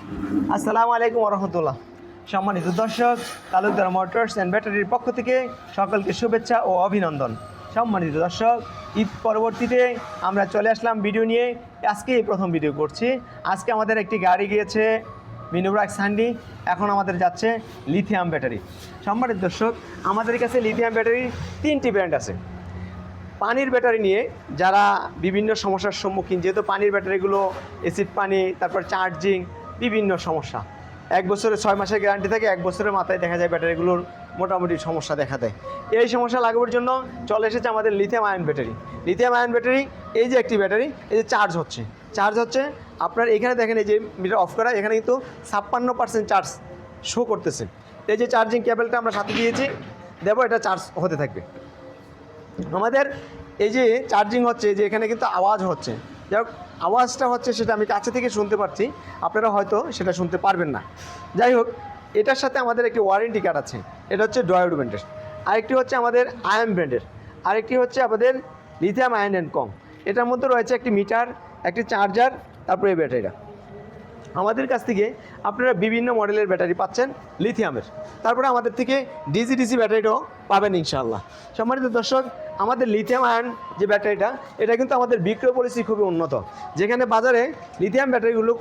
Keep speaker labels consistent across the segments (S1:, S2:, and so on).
S1: আসসালামু আলাইকুম রহমতুল্লাহ। সম্মানিত দর্শক, তালুকদার মোটরস অ্যান্ড ব্যাটারির পক্ষ থেকে সকলকে শুভেচ্ছা ও অভিনন্দন। সম্মানিত দর্শক, ঈদ পরবর্তীতে আমরা চলে আসলাম ভিডিও নিয়ে। আজকে এই প্রথম ভিডিও করছি। আজকে আমাদের একটি গাড়ি গিয়েছে মিনুব্রাক সান্ডি, এখন আমাদের যাচ্ছে লিথিয়াম ব্যাটারি। সম্মানিত দর্শক, আমাদের কাছে লিথিয়াম ব্যাটারির 3টি ব্র্যান্ড আছে। পানির ব্যাটারি নিয়ে যারা বিভিন্ন সমস্যার সম্মুখীন, যেহেতু পানির ব্যাটারিগুলো অ্যাসিড পানি, তারপর চার্জিং, বিভিন্ন সমস্যা, 1 বছরে 6 মাসের গ্যারান্টি থাকে, 1 বছরের মাথায় দেখা যায় ব্যাটারিগুলোর মোটামুটি সমস্যা দেখা দেয়। এই সমস্যা লাগাবার জন্য চলে এসেছে আমাদের lithium ion battery. Lithium ion battery, এই যে একটি ব্যাটারি, এই যে চার্জ হচ্ছে আপনার এখানে দেখেন, এই যে মিটার অফ করা, এখানে কিন্তু 56% চার্জ শো করতেছে। এই যে চার্জিং কেবলটা আমরা সাথে দিয়েছি, দেবো, এটা চার্জ হতে থাকবে। আমাদের এই যে চার্জিং হচ্ছে, যে এখানে কিন্তু আওয়াজ হচ্ছে, যাই হোক আওয়াজটা হচ্ছে সেটা আমি কাছে থেকে শুনতে পাচ্ছি, আপনারা হয়তো সেটা শুনতে পারবেন না। যাই হোক, এটার সাথে আমাদের একটি ওয়ারেন্টি কার্ড আছে, এটা হচ্ছে ডয়েড ব্র্যান্ডের। আরেকটি হচ্ছে আমাদের আয়ন ব্র্যান্ডের, আরেকটি হচ্ছে আমাদের লিথিয়াম আয়ন অ্যান্ড কম। এটার মধ্যে রয়েছে একটি মিটার, একটি চার্জার, তারপরে এই ব্যাটারিটা। আমাদের কাছ থেকে আপনারা বিভিন্ন মডেলের ব্যাটারি পাচ্ছেন লিথিয়ামের, তারপরে আমাদের থেকে ডিসি ব্যাটারিটাও পাবেন ইনশাআল্লাহ। সম্মানিত দর্শক, আমাদের লিথিয়াম আয়ন যে ব্যাটারিটা, এটা কিন্তু আমাদের বিক্রয় পলিসি খুবই উন্নত। যেখানে বাজারে লিথিয়াম ব্যাটারিগুলো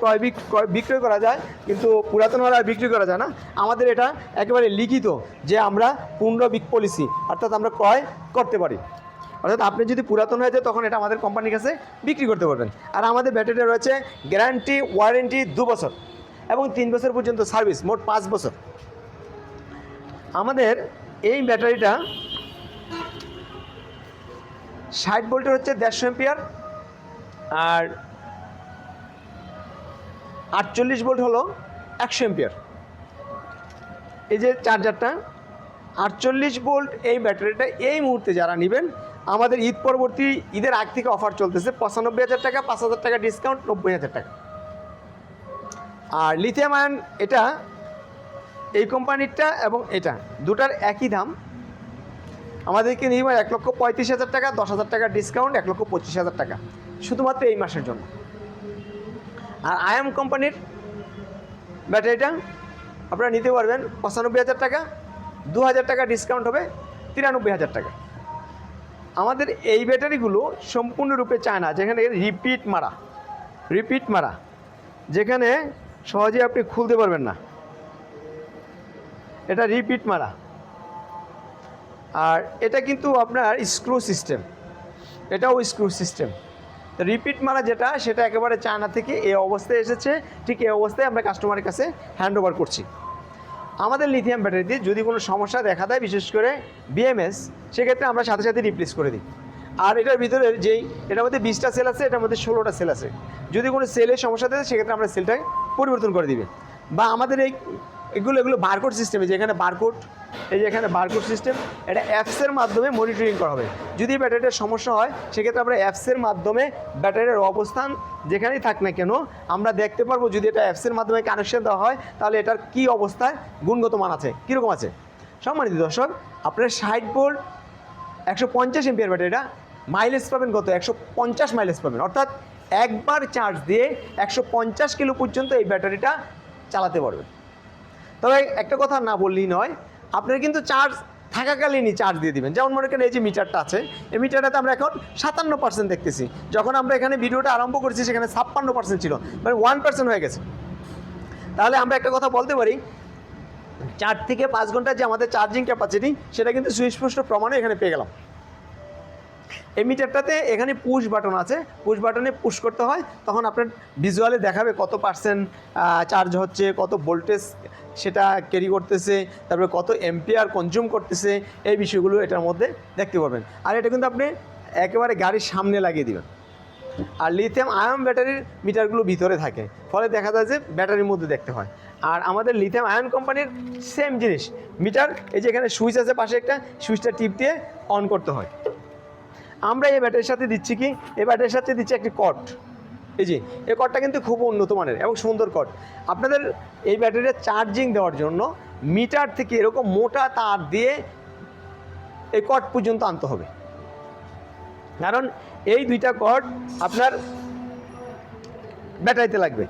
S1: বিক্রয় করা যায়, কিন্তু পুরাতন হলে আর বিক্রি করা যায় না। আমাদের এটা একেবারে লিখিত যে আমরা পূর্ণ পলিসি, অর্থাৎ আমরা ক্রয় করতে পারি। অর্থাৎ আপনি যদি পুরাতন হয়ে যায় তখন এটা আমাদের কোম্পানির কাছে বিক্রি করতে পারবেন। আর আমাদের ব্যাটারিটা রয়েছে গ্যারান্টি ওয়ারেন্টি 2 বছর এবং 3 বছর পর্যন্ত সার্ভিস, মোট 5 বছর। আমাদের এই ব্যাটারিটা 60 ভোল্টের হচ্ছে 150 এম্পিয়ার, আর 48 ভোল্ট হলো 100 এম্পিয়ার। এই যে চার্জারটা 48 ভোল্ট, এই ব্যাটারিটা এই মুহূর্তে যারা নেবেন, আমাদের ঈদ পরবর্তী, ঈদের আগ থেকে অফার চলতেছে 95,000 টাকা, 5,000 টাকা ডিসকাউন্ট, 90,000 টাকা। আর লিথিয়াম আয়ন, এটা এই কোম্পানিরটা এবং এটা দুটার একই দাম। আমাদেরকে নিয়ে 1,35,000 টাকা, 10,000 টাকা ডিসকাউন্ট, 1,25,000 টাকা শুধুমাত্র এই মাসের জন্য। আর আয়াম কোম্পানির ব্যাটারিটা আপনারা নিতে পারবেন 95,000 টাকা, 2,000 টাকা ডিসকাউন্ট হবে, 93,000 টাকা। আমাদের এই ব্যাটারিগুলো সম্পূর্ণরূপে চায়না, যেখানে রিপিট মারা, যেখানে সহজে আপনি খুলতে পারবেন না। এটা রিপিট মারা, আর এটা কিন্তু আপনার স্ক্রু সিস্টেম, এটাও স্ক্রু সিস্টেম। তো রিপিট মারা যেটা, সেটা একেবারে চায়না থেকে এই অবস্থায় এসেছে। ঠিক এই অবস্থায় আমরা কাস্টমারের কাছে হ্যান্ড ওভার করছি। আমাদের লিথিয়াম ব্যাটারিতে যদি কোনো সমস্যা দেখা দেয়, বিশেষ করে বিএমএস, সেক্ষেত্রে আমরা সাথে সাথে রিপ্লেস করে দিই। আর এটার ভিতরে এটার মধ্যে 20টা সেল আছে, এটার মধ্যে 16টা সেল আছে। যদি কোনো সেলের সমস্যা থাকে, সেক্ষেত্রে আমরা সেলটাকে পরিবর্তন করে দিবে। বা আমাদের এগুলো বারকোড সিস্টেমে, যেখানে বারকোড, এই যে এখানে বারকোড সিস্টেম, এটা অ্যাপসের মাধ্যমে মনিটরিং করা হবে। যদি ব্যাটারিটার সমস্যা হয়, সেক্ষেত্রে আমরা অ্যাপসের মাধ্যমে ব্যাটারির অবস্থান যেখানেই থাক না কেন আমরা দেখতে পারবো। যদি এটা অ্যাপসের মাধ্যমে কানেকশন দেওয়া হয়, তাহলে এটার কী অবস্থায়, গুণগত মান আছে, কীরকম আছে। সম্মানিত দর্শক, আপনার 60 ভোল্ট 150 এম্পিয়ার ব্যাটারিটা মাইলেজ পাবেন কত? 150 মাইলেজ পাবেন। অর্থাৎ একবার চার্জ দিয়ে 150 কিলো পর্যন্ত এই ব্যাটারিটা চালাতে পারবেন। তবে একটা কথা না বললেই নয়, আপনারা কিন্তু চার্জ থাকাকালীনই চার্জ দিয়ে দিবেন। যেমন মনে করেন এই যে মিটারটা আছে, এই মিটারটাতে আমরা এখন 57% দেখতেছি। যখন আমরা এখানে ভিডিওটা আরম্ভ করেছি, সেখানে 56% ছিল, মানে 1% হয়ে গেছে। তাহলে আমরা একটা কথা বলতে পারি, 4 থেকে 5 ঘন্টা যে আমাদের চার্জিং ক্যাপাসিটি, সেটা কিন্তু সুস্পষ্ট প্রমাণে এখানে পেয়ে গেলাম। এই মিটারটাতে এখানে পুশ বাটন আছে, পুশ বাটনে পুশ করতে হয়, তখন আপনার ভিজুয়ালে দেখাবে কত পার্সেন্ট চার্জ হচ্ছে, কত ভোল্টেজ সেটা ক্যারি করতেছে, তারপরে কত এম্পিয়ার কনজিউম করতেছে, এই বিষয়গুলো এটার মধ্যে দেখতে পারবেন। আর এটা কিন্তু আপনি একেবারে গাড়ির সামনে লাগিয়ে দিবেন। আর লিথিয়াম আয়ন ব্যাটারির মিটারগুলো ভিতরে থাকে, ফলে দেখা যায় যে ব্যাটারির মধ্যে দেখতে হয়। আর আমাদের লিথিয়াম আয়ন কোম্পানির সেম জিনিস, মিটার, এই যে এখানে সুইচ আছে পাশে একটা, সুইচটা টিপ দিয়ে অন করতে হয়। আমরা এই ব্যাটারির সাথে দিচ্ছি কি, এই ব্যাটারির সাথে দিচ্ছি একটি কর্ড। এই যে এই কর্ডটা কিন্তু খুব উন্নত মানের এবং সুন্দর কর্ড। আপনাদের এই ব্যাটারিটা চার্জিং দেওয়ার জন্য মিটার থেকে এরকম মোটা তার দিয়ে এই কর্ড পর্যন্ত আনতে হবে, কারণ এই দুইটা কর্ড আপনার ব্যাটারিতে লাগবে।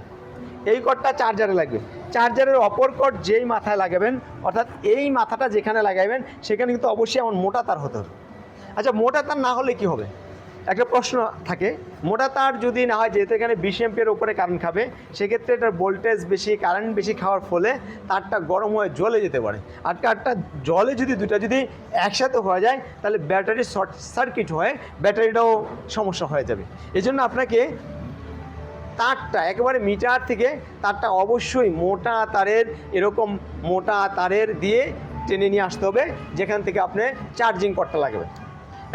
S1: এই কর্ডটা চার্জারে লাগবে, চার্জারের অপর কর্ড যেই মাথায় লাগাবেন, অর্থাৎ এই মাথাটা যেখানে লাগাবেন সেখানে কিন্তু অবশ্যই এমন মোটা তার হতে হবে। আচ্ছা, মোটা তার না হলে কি হবে? একটা প্রশ্ন থাকে, মোটা তার যদি না হয়, যেহেতু এখানে 20 অ্যাম্পিয়ার উপরে কারেন্ট খাবে, সেক্ষেত্রে এটার ভোল্টেজ বেশি, কারেন্ট বেশি খাওয়ার ফলে তারটা গরম হয়ে জ্বলে যেতে পারে। আর তারটা জলে যদি দুটা যদি একসাথে হয়ে যায়, তাহলে ব্যাটারি শর্ট সার্কিট হয়ে ব্যাটারিটাও সমস্যা হয়ে যাবে। এই জন্য আপনাকে তারটা একেবারে মিটার থেকে তারটা অবশ্যই মোটা তারের, এরকম মোটা তারের দিয়ে টেনে নিয়ে আসতে হবে, যেখান থেকে আপনি চার্জিং কর্ডটা লাগবে।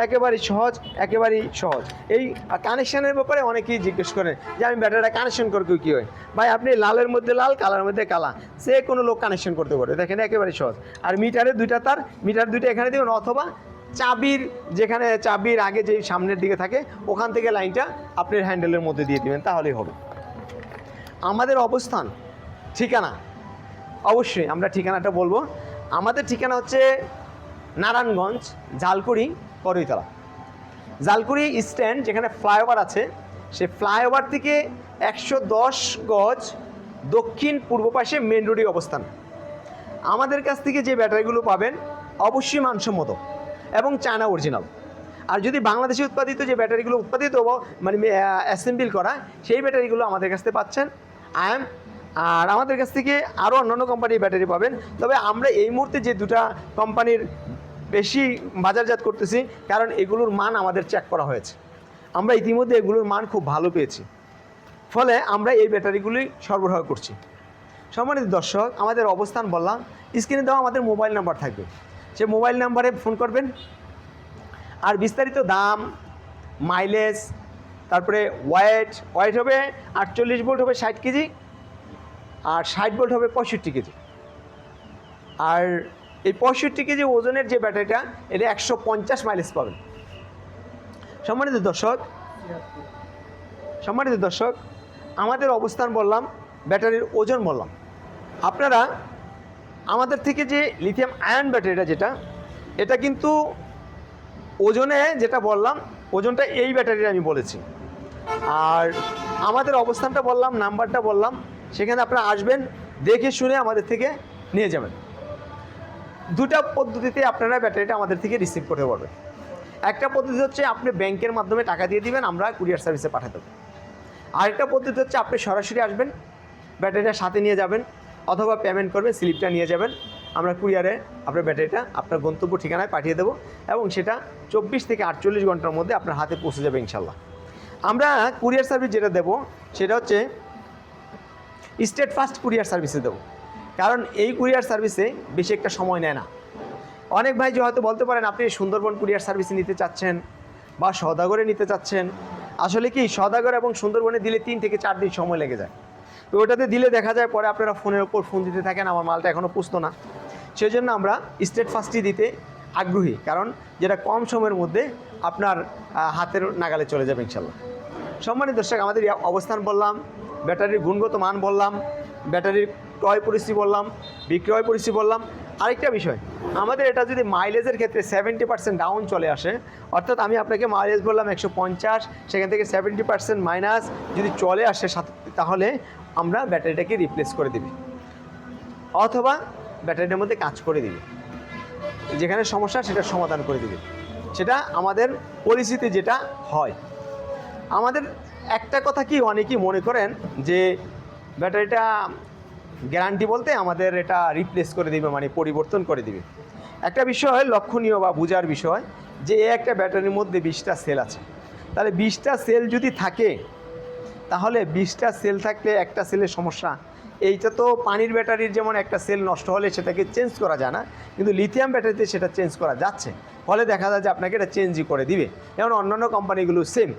S1: একেবারেই সহজ, একেবারেই সহজ। এই কানেকশানের ব্যাপারে অনেকেই জিজ্ঞেস করেন যে আমি ব্যাটারিটা কানেকশন করবো কী হয়। ভাই, আপনি লালের মধ্যে লাল, কালার মধ্যে কালা, সে কোনো লোক কানেকশন করতে পারে, দেখেন একেবারেই সহজ। আর মিটারে দুইটা তার, মিটার দুইটা এখানে দেবেন, অথবা চাবির, যেখানে চাবির আগে যে সামনের দিকে থাকে ওখান থেকে লাইনটা আপনার হ্যান্ডেলের মধ্যে দিয়ে দেবেন, তাহলেই হবে। আমাদের অবস্থান, ঠিকানা, অবশ্যই আমরা ঠিকানাটা বলবো। আমাদের ঠিকানা হচ্ছে নারায়ণগঞ্জ, ঝালকুড়ি, করইতলা। ঝালকুড়ি স্ট্যান্ড যেখানে ফ্লাইওভার আছে, সে ফ্লাইওভার থেকে 110 গজ দক্ষিণ পূর্ব পাশে মেন রোডে অবস্থান। আমাদের কাছ থেকে যে ব্যাটারিগুলো পাবেন অবশ্যই মানসম্মত এবং চায়না অরিজিনাল। আর যদি বাংলাদেশে উৎপাদিত যে ব্যাটারিগুলো উৎপাদিত মানে অ্যাসেম্বল করা, সেই ব্যাটারিগুলো আমাদের কাছ থেকে পাচ্ছেন আর আমাদের কাছ থেকে আরও অন্যান্য কোম্পানির ব্যাটারি পাবেন। তবে আমরা এই মুহূর্তে যে দুটা কোম্পানির বেশি বাজারজাত করতেছি, কারণ এগুলোর মান আমাদের চেক করা হয়েছে, আমরা ইতিমধ্যে এগুলোর মান খুব ভালো পেয়েছি, ফলে আমরা এই ব্যাটারিগুলি সরবরাহ করছি। সম্মানিত দর্শক, আমাদের অবস্থান বললাম, স্ক্রিনে দেওয়া আমাদের মোবাইল নাম্বার থাকবে, সে মোবাইল নাম্বারে ফোন করবেন। আর বিস্তারিত দাম, মাইলেজ, তারপরে ওয়েট হবে 48 ভোল্ট হবে 60 কেজি, আর 60 ভোল্ট হবে 65 কেজি। আর এই 65 কেজি ওজনের যে ব্যাটারিটা, এটা 150 মাইলেজ পাবেন। সম্মানিত দর্শক, আমাদের অবস্থান বললাম, ব্যাটারির ওজন বললাম। আপনারা আমাদের থেকে যে লিথিয়াম আয়ন ব্যাটারিটা যেটা, এটা কিন্তু ওজনে যেটা বললাম, ওজনটা এই ব্যাটারির আমি বলেছি। আর আমাদের অবস্থানটা বললাম, নাম্বারটা বললাম, সেখানে আপনারা আসবেন, দেখে শুনে আমাদের থেকে নিয়ে যাবেন। দুটা পদ্ধতিতে আপনারা ব্যাটারিটা আমাদের থেকে রিসিভ করতে পারবেন। একটা পদ্ধতি হচ্ছে আপনি ব্যাংকের মাধ্যমে টাকা দিয়ে দিবেন, আমরা কুরিয়ার সার্ভিসে পাঠিয়ে দেবো। আরেকটা পদ্ধতি হচ্ছে আপনি সরাসরি আসবেন, ব্যাটারিটা সাথে নিয়ে যাবেন, অথবা পেমেন্ট করবেন, স্লিপটা নিয়ে যাবেন, আমরা কুরিয়ারে আপনার ব্যাটারিটা আপনার গন্তব্য ঠিকানায় পাঠিয়ে দেবো, এবং সেটা 24 থেকে 48 ঘন্টার মধ্যে আপনার হাতে পৌঁছে যাবে ইনশাল্লাহ। আমরা কুরিয়ার সার্ভিস যেটা দেবো সেটা হচ্ছে স্টেট ফাস্ট কুরিয়ার সার্ভিসে দেবো, কারণ এই কুরিয়ার সার্ভিসে বেশি একটা সময় নেয় না। অনেক ভাই যে হয়তো বলতে পারেন আপনি সুন্দরবন কুরিয়ার সার্ভিসে নিতে চাচ্ছেন বা সওদাগরে নিতে চাচ্ছেন, আসলে কি সওদাগর এবং সুন্দরবনে দিলে 3 থেকে 4 দিন সময় লেগে যায়। তো ওটাতে দিলে দেখা যায় পরে আপনারা ফোনের ওপর ফোন দিতে থাকেন, আমার মালটা এখনও পুষতো না। সেই জন্য আমরা স্টেট ফাস্টই দিতে আগ্রহী, কারণ যেটা কম সময়ের মধ্যে আপনার হাতের নাগালে চলে যাবে ইনশাল্লাহ। সম্মানিত দর্শক, আমাদের অবস্থান বললাম, ব্যাটারির গুণগত মান বললাম, ব্যাটারির ক্রয় পরিস্থিতি বললাম, বিক্রয় পরিস্থিতি বললাম। আরেকটা বিষয়, আমাদের এটা যদি মাইলেজের ক্ষেত্রে 70% ডাউন চলে আসে, অর্থাৎ আমি আপনাকে মাইলেজ বললাম 150, সেখান থেকে 70% মাইনাস যদি চলে আসে সাথে, তাহলে আমরা ব্যাটারিটাকে রিপ্লেস করে দিবি, অথবা ব্যাটারিটার মধ্যে কাজ করে দিবি, যেখানে সমস্যা সেটা সমাধান করে দিবি। সেটা আমাদের পরিস্থিতি যেটা হয়। আমাদের একটা কথা কি, অনেকেই মনে করেন যে ব্যাটারিটা গ্যারান্টি বলতে আমাদের এটা রিপ্লেস করে দিবে, মানে পরিবর্তন করে দিবে। একটা বিষয় লক্ষণীয় বা বোঝার বিষয় যে একটা ব্যাটারির মধ্যে 20টা সেল আছে, তাহলে 20টা সেল যদি থাকে, তাহলে 20টা সেল থাকলে একটা সেলের সমস্যা। এইটা তো পানির ব্যাটারির যেমন একটা সেল নষ্ট হলে সেটাকে চেঞ্জ করা যায় না, কিন্তু লিথিয়াম ব্যাটারিতে সেটা চেঞ্জ করা যাচ্ছে, ফলে দেখা যায় যে আপনাকে এটা চেঞ্জই করে দিবে। যেমন অন্যান্য কোম্পানিগুলো সেম,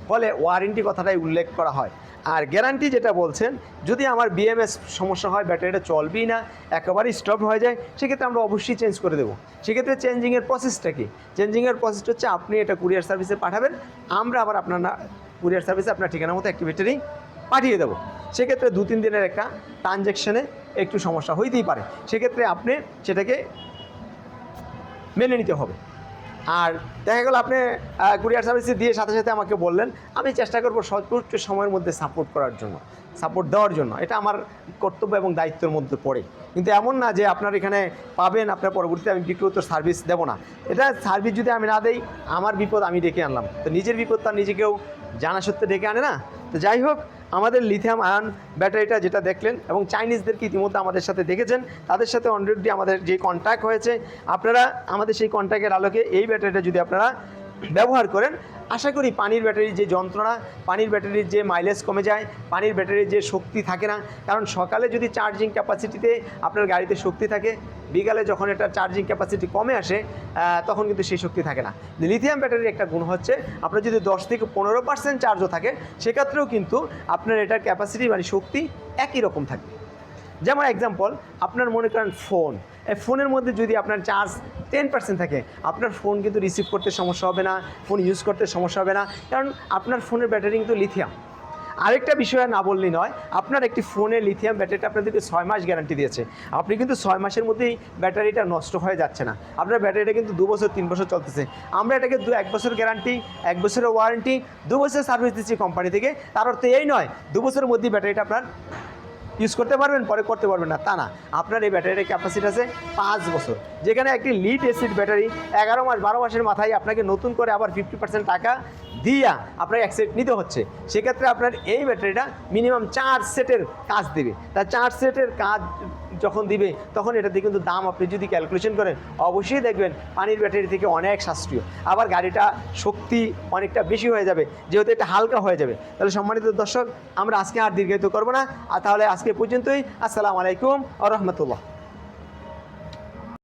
S1: ফলে ওয়ারেন্টি কথাটাই উল্লেখ করা হয়। আর গ্যারান্টি যেটা বলছেন, যদি আমার বিএমএস সমস্যা হয়, ব্যাটারিটা চলবেই না, একেবারেই স্টপ হয়ে যায়, সেক্ষেত্রে আমরা অবশ্যই চেঞ্জ করে দেবো। সেক্ষেত্রে চেঞ্জিংয়ের প্রসেসটা কি? চেঞ্জিংয়ের প্রসেস হচ্ছে আপনি এটা কুরিয়ার সার্ভিসে পাঠাবেন, আমরা আবার আপনার কুরিয়ার সার্ভিসে আপনার ঠিকানার মতো একটি ব্যাটারি পাঠিয়ে দেবো। সেক্ষেত্রে 2-3 দিনের একটা ট্রানজ্যাকশানে একটু সমস্যা হইতেই পারে, সেক্ষেত্রে আপনি সেটাকে মেনে নিতে হবে। আর দেখা গেল আপনি কুরিয়ার সার্ভিসে দিয়ে সাথে সাথে আমাকে বললেন, আমি চেষ্টা করবো সর্বোচ্চ সময়ের মধ্যে সাপোর্ট করার জন্য, সাপোর্ট দেওয়ার জন্য। এটা আমার কর্তব্য এবং দায়িত্বের মধ্যে পড়ে। কিন্তু এমন না যে আপনার এখানে পাবেন, আপনার পরবর্তীতে আমি বিক্রিত সার্ভিস দেবো না। এটা সার্ভিস যদি আমি না দেই, আমার বিপদ আমি ডেকে আনলাম। তো নিজের বিপদ তার নিজেকেও জানা সত্ত্বে ডেকে আনে না। তো যাই হোক, আমাদের লিথিয়াম আয়ন ব্যাটারিটা যেটা দেখলেন, এবং চাইনিজদেরকে ইতিমধ্যে আমাদের সাথে দেখেছেন, তাদের সাথে অলরেডি আমাদের যে কন্ট্যাক্ট হয়েছে, আপনারা আমাদের সেই কন্ট্যাক্টের আলোকে এই ব্যাটারিটা যদি আপনারা ব্যবহার করেন, আশা করি পানির ব্যাটারির যে যন্ত্রণা, পানির ব্যাটারির যে মাইলেজ কমে যায়, পানির ব্যাটারির যে শক্তি থাকে না, কারণ সকালে যদি চার্জিং ক্যাপাসিটিতে আপনার গাড়িতে শক্তি থাকে, বিকালে যখন এটা চার্জিং ক্যাপাসিটি কমে আসে তখন কিন্তু সেই শক্তি থাকে না। লিথিয়াম ব্যাটারির একটা গুণ হচ্ছে, আপনার যদি 10 থেকে 15% চার্জও থাকে, সেক্ষেত্রেও কিন্তু আপনার এটার ক্যাপাসিটি মানে শক্তি একই রকম থাকে। যেমন এক্সাম্পল, আপনার মনে করেন ফোন, এই ফোনের মধ্যে যদি আপনার চার্জ 10% থাকে, আপনার ফোন কিন্তু রিসিভ করতে সমস্যা হবে না, ফোন ইউজ করতে সমস্যা হবে না, কারণ আপনার ফোনের ব্যাটারি কিন্তু লিথিয়াম। আরেকটা বিষয় না বললেই নয়, আপনার একটি ফোনের লিথিয়াম ব্যাটারিটা আপনাদেরকে 6 মাস গ্যারান্টি দিয়েছে। আপনি কিন্তু 6 মাসের মধ্যেই ব্যাটারিটা নষ্ট হয়ে যাচ্ছে না, আপনার ব্যাটারিটা কিন্তু 2 বছর 3 বছর চলতেছে। আমরা এটাকে 1 বছর গ্যারান্টি, 1 বছরের ওয়ারেন্টি, 2 বছর সার্ভিস দিচ্ছি কোম্পানি থেকে। তার অর্থ এই নয় 2 বছরের মধ্যেই ব্যাটারিটা আপনার ইউজ করতে পারবেন, পরে করতে পারবেন না, তা না। আপনার এই ব্যাটারির ক্যাপাসিটি আছে 5 বছর, যেখানে একটি লিড অ্যাসিড ব্যাটারি 11 মাস 12 মাসের মাথায় আপনাকে নতুন করে আবার 50% টাকা দিয়া আপনার অ্যাকসেপ্ট নিতে হচ্ছে। সেক্ষেত্রে আপনার এই ব্যাটারিটা মিনিমাম 4 সেটের কাজ দেবে। তা 4 সেটের কাজ যখন দিবে, তখন এটাতে কিন্তু দাম আপনি যদি ক্যালকুলেশন করেন, অবশ্যই দেখবেন পানির ব্যাটারি থেকে অনেক সাশ্রয়। আবার গাড়িটা শক্তি অনেকটা বেশি হয়ে যাবে, যেহেতু এটা হালকা হয়ে যাবে। তাহলে সম্মানিত দর্শক, আমরা আজকে আর দীর্ঘায়িত করবো না, আর তাহলে আজকে পর্যন্তই। আসসালামু আলাইকুম ওয়া রাহমাতুল্লাহ।